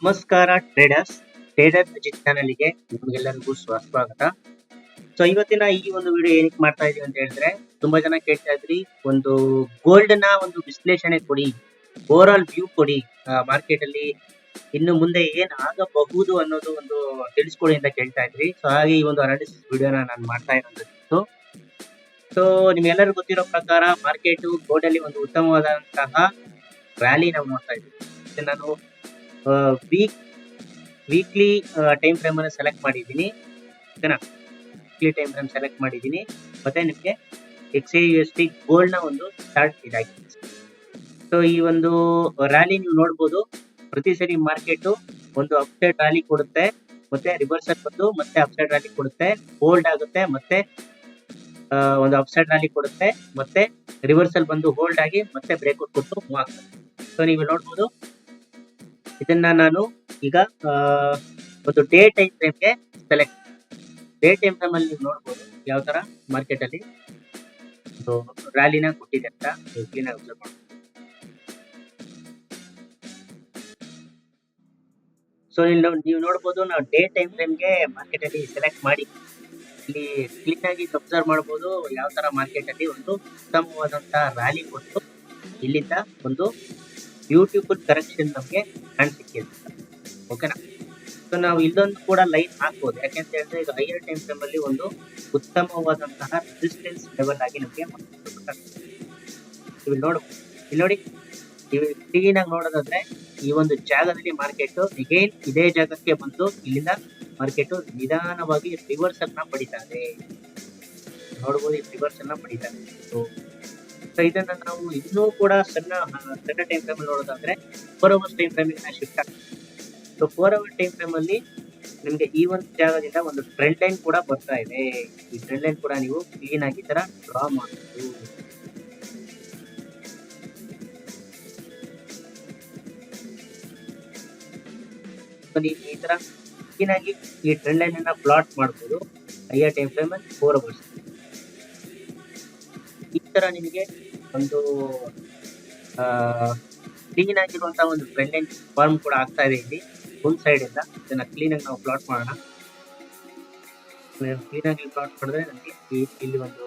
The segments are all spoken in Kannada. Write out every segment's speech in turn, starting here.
ನಮಸ್ಕಾರ ಟ್ರೇಡರ್ ಅಜಿತ್ ಚಾನಲ್ಗೆ ನಿಮ್ಗೆಲ್ಲರಿಗೂ ಸ್ವಾಗತ. ಸೊ ಇವತ್ತಿನ ಈ ಒಂದು ವಿಡಿಯೋ ಏನಕ್ಕೆ ಮಾಡ್ತಾ ಇದೀವಿ ಅಂತ ಹೇಳಿದ್ರೆ, ತುಂಬಾ ಜನ ಕೇಳ್ತಾ ಇದ್ರಿ ಒಂದು ಗೋಲ್ಡ್ ನ ಒಂದು ವಿಶ್ಲೇಷಣೆ ಕೊಡಿ, ಓವರ್ ಆಲ್ ವ್ಯೂ ಕೊಡಿ, ಮಾರ್ಕೆಟ್ ಅಲ್ಲಿ ಇನ್ನು ಮುಂದೆ ಏನ್ ಆಗಬಹುದು ಅನ್ನೋದು ಒಂದು ತಿಳಿಸ್ಕೊಡಿ ಅಂತ ಕೇಳ್ತಾ ಇದ್ರಿ. ಸೊ ಹಾಗೆ ಈ ಒಂದು ಅನಾಲಿಸಿಸ್ ವಿಡಿಯೋನ ನಾನು ಮಾಡ್ತಾ ಇರೋದು. ಸೊ ನಿಮ್ಗೆಲ್ಲರಿಗೂ ಗೊತ್ತಿರೋ ಪ್ರಕಾರ ಮಾರ್ಕೆಟ್ ಗೋಲ್ಡ್ ಅಲ್ಲಿ ಒಂದು ಉತ್ತಮವಾದಂತಹ ರ್ಯಾಲಿ ನಾವು ನೋಡ್ತಾ ಇದ್ದೀವಿ. ನಾನು ವೀಕ್ಲಿ ಟೈಮ್ ಫ್ರೇಮ್ ಅನ್ನು ಸೆಲೆಕ್ಟ್ ಮಾಡಿದ್ದೀನಿ, ಓಕೆನಾ. ವೀಕ್ಲಿ ಟೈಮ್ ಫ್ರೇಮ್ ಸೆಲೆಕ್ಟ್ ಮಾಡಿದ್ದೀನಿ, ಮತ್ತೆ ನಿಮಗೆ XAUSD ಗೋಲ್ಡ್ ನ ಒಂದು ಚಾರ್ಟ್ ಇದಾಗಿದೆ. ಸೊ ಈ ಒಂದು ರ್ಯಾಲಿ ನೀವು ನೋಡ್ಬೋದು, ಪ್ರತಿ ಸರಿ ಮಾರ್ಕೆಟ್ ಒಂದು ಅಪ್ಸೈಡ್ ರ್ಯಾಲಿ ಕೊಡುತ್ತೆ, ಮತ್ತೆ ರಿವರ್ಸಲ್ ಬಂದು ಮತ್ತೆ ಅಪ್ಸೈಡ್ ರ್ಯಾಲಿ ಕೊಡುತ್ತೆ, ಹೋಲ್ಡ್ ಆಗುತ್ತೆ, ಮತ್ತೆ ಒಂದು ಅಪ್ಸೈಡ್ ರ್ಯಾಲಿ ಕೊಡುತ್ತೆ, ಮತ್ತೆ ರಿವರ್ಸಲ್ ಬಂದು ಹೋಲ್ಡ್ ಆಗಿ ಮತ್ತೆ ಬ್ರೇಕ್ಔಟ್ ಕೊಟ್ಟು ಮೂವ್ ಆಗ್ತದೆ. ಸೊ ನೀವು ನೋಡ್ಬೋದು, ಇದನ್ನ ನಾನು ಈಗ ಒಂದು ಡೇ ಟೈಮ್ ಫ್ರೇಮ್ಗೆ ಸೆಲೆಕ್ಟ್. ಡೇ ಟೈಮ್ ಫ್ರೇಮ್ ಅಲ್ಲಿ ನೀವು ನೋಡ್ಬೋದು ಯಾವ ತರ ಮಾರ್ಕೆಟ್ ಅಲ್ಲಿ ಒಂದು ರ್ಯಾಲಿನ ಕೊಟ್ಟಿದೆ ಅಂತ ನೀವು ಕ್ಲೀನ್ ಆಗಿ ಅಬ್ಸರ್ವ್ ಮಾಡ್ಬೋದು. ಸೊ ಇಲ್ಲಿ ನೀವು ನೋಡ್ಬೋದು, ನಾವು ಡೇ ಟೈಮ್ ಫ್ರೇಮ್ಗೆ ಮಾರ್ಕೆಟ್ ಅಲ್ಲಿ ಸೆಲೆಕ್ಟ್ ಮಾಡಿ ಇಲ್ಲಿ ಕ್ಲೀನ್ ಆಗಿ ಅಬ್ಸರ್ವ್ ಮಾಡ್ಬೋದು ಯಾವ ತರ ಮಾರ್ಕೆಟ್ ಅಲ್ಲಿ ಒಂದು ಉತ್ತಮವಾದಂತಹ ರ್ಯಾಲಿ ಕೊಟ್ಟು ಇಲ್ಲಿಂದ ಒಂದು ಬ್ಯೂಟಿಫುಲ್ ಕರೆಕ್ಷನ್ ನಮಗೆ ಕಾಣಿಸಿಕ್ಕಿದೆ, ಓಕೆನಾ. ಸೊ ನಾವು ಇಲ್ಲೊಂದು ಕೂಡ ಲೈನ್ ಹಾಕ್ಬೋದು, ಯಾಕೆಂತ ಹೇಳಿದ್ರೆ ಇದು ಹೈಯರ್ ಟೈಮ್ ಫ್ರೇಮ್ ಅಲ್ಲಿ ಒಂದು ಉತ್ತಮವಾದಂತಹ ರೆಸಿಸ್ಟೆನ್ಸ್ ಲೆವೆಲ್ ಆಗಿ ನಮಗೆ ಇಲ್ಲಿ ನೋಡಿ, ನೀವು ಕ್ಲೀನ್ ಆಗಿ ನೋಡೋದಾದ್ರೆ ಈ ಒಂದು ಜಾಗದಲ್ಲಿ ಮಾರ್ಕೆಟ್ ಅಗೇನ್ ಇದೇ ಜಾಗಕ್ಕೆ ಬಂದು ಇಲ್ಲಿಂದ ಮಾರ್ಕೆಟ್ ನಿಧಾನವಾಗಿ ರಿವರ್ಸಲ್ ನ ಪಡಿತಾ ಇದೆ, ನೋಡ್ಬೋದು. ಈ ರಿವರ್ಸಲ್ ನ ಪಡಿತಾ ಇದೆ. ಸೊ ಇದನ್ನ ನಾವು ಇನ್ನೂ ಕೂಡ ಸಣ್ಣ ಟೈಮ್ ಫ್ರೇಮ್ ಅಲ್ಲಿ ನೋಡೋದಾದ್ರೆ 4 ಅವರ್ಸ್ ಟೈಮ್ ಫ್ರೇಮ್ ಶಿಫ್ಟ್ ಆಗ್ತದೆ. ಸೊ 4 ಅವರ್ ಟೈಮ್ ಫ್ರೇಮ್ ಅಲ್ಲಿ ನಿಮ್ಗೆ ಈ ಒಂದು ಜಾಗದಿಂದ ಒಂದು ಟ್ರೆಂಡ್ ಲೈನ್ ಕೂಡ ಬರ್ತಾ ಇದೆ. ಈ ಟ್ರೆಂಡ್ ಲೈನ್ ಕೂಡ ನೀವು ಕ್ಲೀನ್ ಆಗಿ ತರ ಡ್ರಾ ಮಾಡಬಹುದು. ಈ ತರ ಕ್ಲೀನ್ ಆಗಿ ಈ ಟ್ರೆಂಡ್ ಲೈನ್ ಅನ್ನ ಪ್ಲಾಟ್ ಮಾಡಬಹುದು ಹೈಯರ್ ಟೈಮ್ ಫ್ರೇಮ್ ಅಲ್ಲಿ 4 ಅವರ್ಸ್. ಈ ತರ ನಿಮಗೆ ಒಂದು ಕ್ಲೀನ್ ಆಗಿರುವಂತಹ ಒಂದು ಟ್ರೆಂಡ್ ಲೈನ್ ಫಾರ್ಮ್ ಕೂಡ ಆಗ್ತಾ ಇದೆ ಇಲ್ಲಿ ಒಂದು ಸೈಡ್ ಇಂದ. ಇದನ್ನ ಕ್ಲೀನ್ ಆಗಿ ನಾವು ಪ್ಲಾಟ್ ಮಾಡೋಣ. ಕ್ಲೀನ್ ಆಗಿ ಪ್ಲಾಟ್ ಮಾಡಿದ್ರೆ ನಮಗೆ ಇಲ್ಲಿ ಒಂದು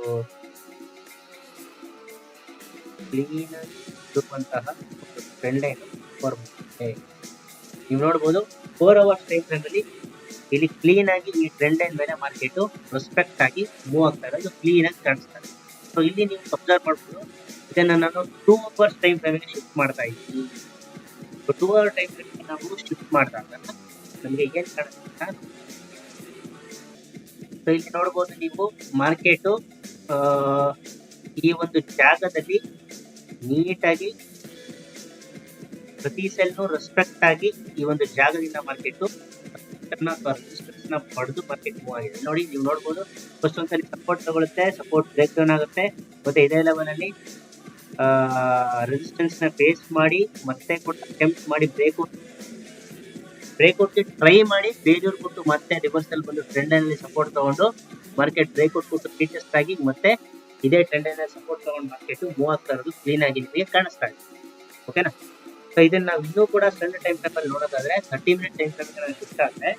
ಕ್ಲೀನ್ ಆಗಿರುವಂತಹ ಟ್ರೆಂಡ್ ಲೈನ್ ಫಾರ್ಮ್ ನೀವು ನೋಡ್ಬೋದು. 4 ಅವರ್ಸ್ ಟೈಮ್ ಫ್ರೇಮ್ ಅಲ್ಲಿ ಇಲ್ಲಿ ಕ್ಲೀನ್ ಆಗಿ ಈ ಟ್ರೆಂಡ್ ಲೈನ್ ಮೇಲೆ ಮಾರ್ಕೆಟ್ ರೆಸ್ಪೆಕ್ಟ್ ಆಗಿ ಮೂವ್ ಆಗ್ತಾ ಇರೋದು ಕ್ಲೀನ್ ಆಗಿ ಕಾಣಿಸ್ತಾರೆ. ಸೊ ಇಲ್ಲಿ ನೀವು ಅಬ್ಸರ್ವ್ ಮಾಡ್ಬೋದು, ಇದನ್ನ ನಾನು 2 ಅವರ್ಸ್ ಟೈಮ್ ಫ್ರೇಮ್ಗೆ ಶಿಫ್ಟ್ ಮಾಡ್ತಾ ಇದ್ದೀನಿ. 2 ಅವರ್ ಟೈಮ್ ಫ್ರೇಮ್ಗೆ ನಾವು ಶಿಫ್ಟ್ ಮಾಡಿದಾಗ ನಮಗೆ ಏನ್ ಕಾಣಿಸ್ತಾ, ಸೊ ಇಲ್ಲಿ ನೋಡ್ಬೋದು ನೀವು ಮಾರ್ಕೆಟ್ ಈ ಒಂದು ಜಾಗದಲ್ಲಿ ನೀಟಾಗಿ ಪ್ರತಿ ಸೆಲ್ನು ರೆಸ್ಪೆಕ್ಟ್ ಆಗಿ ಈ ಒಂದು ಜಾಗದಿಂದ ಮಾರ್ಕೆಟ್ ರೆಸಿಸ್ಟೆನ್ಸ್ ನ ಪಡೆದು ಮಾರ್ಕೆಟ್ ಮೂವ್ ಆಗಿದೆ. ನೋಡಿ, ನೀವು ನೋಡ್ಬೋದು, ಫಸ್ಟ್ ಒಂದ್ಸಲಿ ಸಪೋರ್ಟ್ ತಗೊಳುತ್ತೆ, ಸಪೋರ್ಟ್ ಬ್ರೇಕ್ ಡೌನ್ ಆಗುತ್ತೆ, ಮತ್ತೆ ಇದೇ ಲೆವೆಲ್ ಅಲ್ಲಿ ರೆಸಿಸ್ಟೆನ್ಸ್ ನ ಫೇಸ್ ಮಾಡಿ ಮತ್ತೆ ಕೂಡ ಅಟೆಂಪ್ಟ್ ಮಾಡಿ ಬ್ರೇಕ್ಔಟ್ ಟ್ರೈ ಮಾಡಿ ಫೇಲ್ಯೂರ್ ಕೊಟ್ಟು ಮತ್ತೆ ರಿವರ್ಸಲ್ ಬಂದು ಟ್ರೆಂಡ್ ಲೈನ್ ಸಪೋರ್ಟ್ ತಗೊಂಡು ಮಾರ್ಕೆಟ್ ಬ್ರೇಕ್ಔಟ್ ಕೊಟ್ಟು ರೀಟೆಸ್ಟ್ ಆಗಿ ಮತ್ತೆ ಇದೇ ಟ್ರೆಂಡ್ ಲೈನ್ ಸಪೋರ್ಟ್ ತಗೊಂಡು ಮಾರ್ಕೆಟ್ ಮೂವ್ ಆಗ್ತಾ ಇರೋದು ಕ್ಲೀನ್ ಆಗಿ ನಿಮಗೆ ಕಾಣಿಸ್ತಾ ಇದೆ, ಓಕೆನಾ. ಸೊ ಇದನ್ನ ನಾವು ಇನ್ನೂ ಕೂಡ ಸಣ್ಣ ಟೈಮ್ ಫ್ರೇಮ್ ಅಲ್ಲಿ ನೋಡೋದಾದ್ರೆ 30 ಮಿನಿಟ್ ಟೈಮ್ ಫ್ರೇಮ್ ಶಿಫ್ಟ್ ಆಗುತ್ತೆ.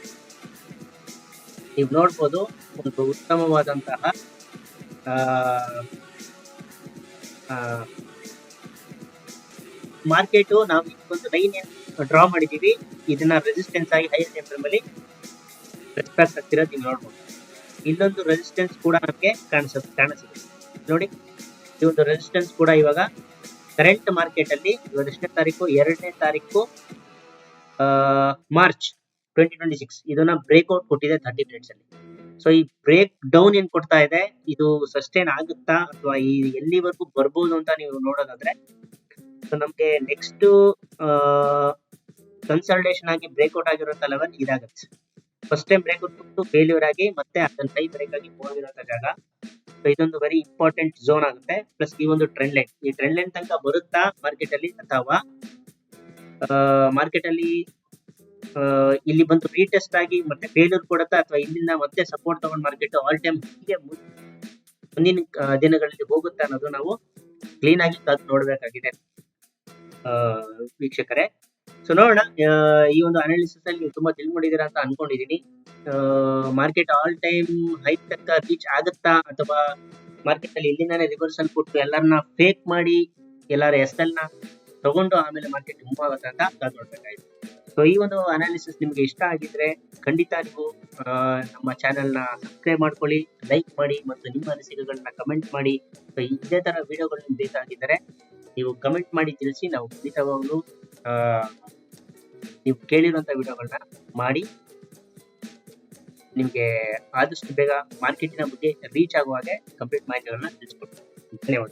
ನೀವು ನೋಡ್ಬೋದು, ಒಂದು ಉತ್ತಮವಾದಂತಹ ಮಾರ್ಕೆಟ್ ನಾವು ಒಂದು ಲೈನ್ ಡ್ರಾ ಮಾಡಿದೀವಿ, ಇದನ್ನ ರೆಸಿಸ್ಟೆನ್ಸ್ ಆಗಿ ಹೈಯರ್ ಟೈಮ್ ಫ್ರೇಮ್ ಅಲ್ಲಿ ರೆಸ್ಪೆಕ್ಟ್ ಆಗ್ತಿರೋದು ನೀವು ನೋಡ್ಬೋದು. ಇಲ್ಲೊಂದು ರೆಸಿಸ್ಟೆನ್ಸ್ ಕೂಡ ನಮಗೆ ಕಾಣಿಸುತ್ತೆ ನೋಡಿ. ಈ ಒಂದು ರೆಸಿಸ್ಟೆನ್ಸ್ ಕೂಡ ಇವಾಗ ಕರೆಂಟ್ ಮಾರ್ಕೆಟ್ ಅಲ್ಲಿ ಇವಾಗ ಎಷ್ಟನೇ ತಾರೀಕು, 2ನೇ ತಾರೀಕು ಮಾರ್ಚ್ 2026 ಇದನ್ನ ಬ್ರೇಕ್ಔಟ್ ಕೊಟ್ಟಿದೆ 30 ಮಿನಿಟ್ಸ್ ಅಲ್ಲಿ. ಸೊ ಈ ಬ್ರೇಕ್ ಡೌನ್ ಏನ್ ಕೊಡ್ತಾ ಇದೆ, ಇದು ಸಸ್ಟೈನ್ ಆಗುತ್ತಾ ಅಥವಾ ಎಲ್ಲಿವರೆಗೂ ಬರ್ಬೋದು ಅಂತ ನೀವು ನೋಡೋದಾದ್ರೆ, ಸೊ ನಮ್ಗೆ ನೆಕ್ಸ್ಟ್ ಕನ್ಸಲ್ಟೇಷನ್ ಆಗಿ ಬ್ರೇಕ್ಔಟ್ ಆಗಿರುವಂತ ಲೆವೆಲ್ ಇದಾಗುತ್ತೆ. ಫಸ್ಟ್ ಟೈಮ್ ಬ್ರೇಕ್ಔಟ್ ಕೊಟ್ಟು ಫೇಲ್ಯೂರ್ ಆಗಿ ಮತ್ತೆ ಅದನ್ನ ಹೈ ಬ್ರೇಕ್ ಆಗಿ ಹೋಗಿರುವಂತ ಜಾಗ. ಸೊ ಇದೊಂದು ವೆರಿ ಇಂಪಾರ್ಟೆಂಟ್ ಝೋನ್ ಆಗುತ್ತೆ. ಪ್ಲಸ್ ಈ ಒಂದು ಟ್ರೆಂಡ್ ಲೈನ್, ಈ ಟ್ರೆಂಡ್ ಲೈನ್ ತನಕ ಬರುತ್ತಾ ಮಾರ್ಕೆಟ್ ಅಲ್ಲಿ, ಅಥವಾ ಮಾರ್ಕೆಟ್ ಅಲ್ಲಿ ಇಲ್ಲಿ ಬಂದು ರೀಟೆಸ್ಟ್ ಆಗಿ ಮತ್ತೆ ಫೇಲ್ಯೂರ್ ಕೊಡುತ್ತಾ, ಅಥವಾ ಇಲ್ಲಿಂದ ಮತ್ತೆ ಸಪೋರ್ಟ್ ತಗೊಂಡು ಮಾರ್ಕೆಟ್ ಆಲ್ ಟೈಮ್ ಹೀಗೆ ಮುಂದಿನ ದಿನಗಳಲ್ಲಿ ಹೋಗುತ್ತಾ ಅನ್ನೋದು ನಾವು ಕ್ಲೀನ್ ಆಗಿ ನೋಡ್ಬೇಕಾಗಿದೆ ವೀಕ್ಷಕರೇ. ಸೊ ನೋಡೋಣ, ಈ ಒಂದು ಅನಾಲಿಸಿಸ್ ಅಲ್ಲಿ ನೀವು ತುಂಬಾ ತಿಳ್ಕೊಂಡಿದ್ದೀರಾ ಅಂತ ಅನ್ಕೊಂಡಿದೀನಿ. ಮಾರ್ಕೆಟ್ ಆಲ್ ಟೈಮ್ ಹೈಕ್ ತಕ್ಕ ರೀಚ್ ಆಗುತ್ತಾ, ಅಥವಾ ಮಾರ್ಕೆಟ್ ಅಲ್ಲಿ ಇಲ್ಲಿಂದಾನೇ ರಿವರ್ಸಲ್ ಕೊಟ್ಟು ಎಲ್ಲರನ್ನ ಫೇಕ್ ಮಾಡಿ ಎಲ್ಲರ ಎಸ್ಎಲ್ ನ ತಗೊಂಡು ಆಮೇಲೆ ಮಾರ್ಕೆಟ್ ಮೂವ್ ಆಗುತ್ತೆ ಅಂತ ಕಾದ್ ನೋಡ್ಬೇಕಾಯ್ತು. ಸೊ ಈ ಒಂದು ಅನಾಲಿಸಿಸ್ ನಿಮ್ಗೆ ಇಷ್ಟ ಆಗಿದ್ರೆ ಖಂಡಿತ ನೀವು ನಮ್ಮ ಚಾನೆಲ್ ನ ಸಬ್ಸ್ಕ್ರೈಬ್ ಮಾಡ್ಕೊಳ್ಳಿ, ಲೈಕ್ ಮಾಡಿ ಮತ್ತು ನಿಮ್ಮ ಅನಿಸಿಕೆಗಳನ್ನ ಕಮೆಂಟ್ ಮಾಡಿ. ಸೊ ಇದೇ ತರ ವಿಡಿಯೋಗಳು ನಿಮ್ಗೆ ಬೇಕಾಗಿದ್ದರೆ ನೀವು ಕಮೆಂಟ್ ಮಾಡಿ ತಿಳಿಸಿ. ನಾವು ಖಂಡಿತವಾಗ್ಲೂ ಆ, ನೀವು ಕೇಳಿರುವಂತ ವಿಡಿಯೋಗಳನ್ನ ಮಾಡಿ ನಿಮ್ಗೆ ಆದಷ್ಟು ಬೇಗ ಮಾರ್ಕೆಟಿನ ಬಗ್ಗೆ ರೀಚ್ ಆಗುವ ಹಾಗೆ ಕಂಪ್ಲೀಟ್ ಮಾಹಿತಿಗಳನ್ನ ತಿಳಿಸ್ಕೊಡ್ತೀನಿ. ಧನ್ಯವಾದ.